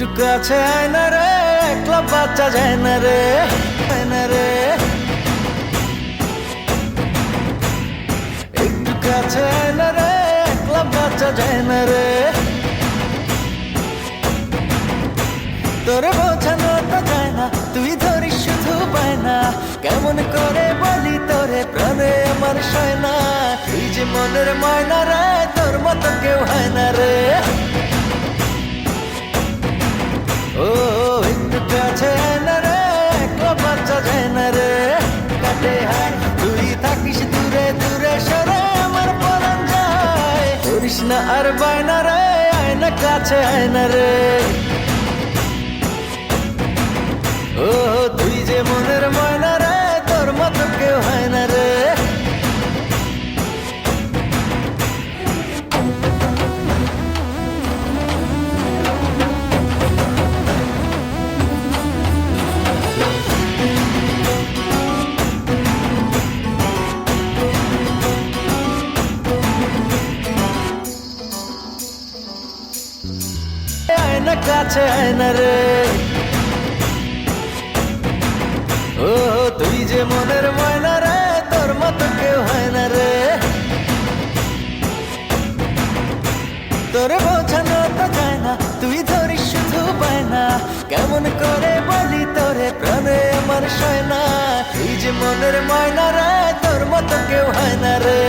একটু কাছে আয় না রে, একলা বাচ্চা যায় না রে, হয় না রে। একটু কাছে আয় না রে, একলা বাচ্চা যায় না রে। তোরে বোঝানো তো যায় না, তুই ধরিস শুধু পায় না। কেমন করে বলি তোরে, প্রাণে আমার সয় না। তুই যে মনের ময়না রে, তোর মতো কেউ হয় না রে। ও একটু কাছে আয় না রে, একলা বাচ্চা যায় না রে। কাটে হায় তুই থাকিস দূরে দূরে সরে, আমার পরাণ যায়। করিস না আর বায়না রে, আয় না কাছে আয় না রে। ও তুই যে মনের ময়না রে, তোর মতো কেউ হয় না রে। আয় না কাছে আয় না রে। ও তুই যে মনের ময়না রে, তোর মতো কেউ হয় না রে। তোরে বোঝানো তো যায় না, তুই ধরিস শুধু পায় না। কেমন করে বলি তোরে, প্রাণে আমার সয় না। তুই যে মনের ময়না রে, তোর মতো কেউ হয় না রে।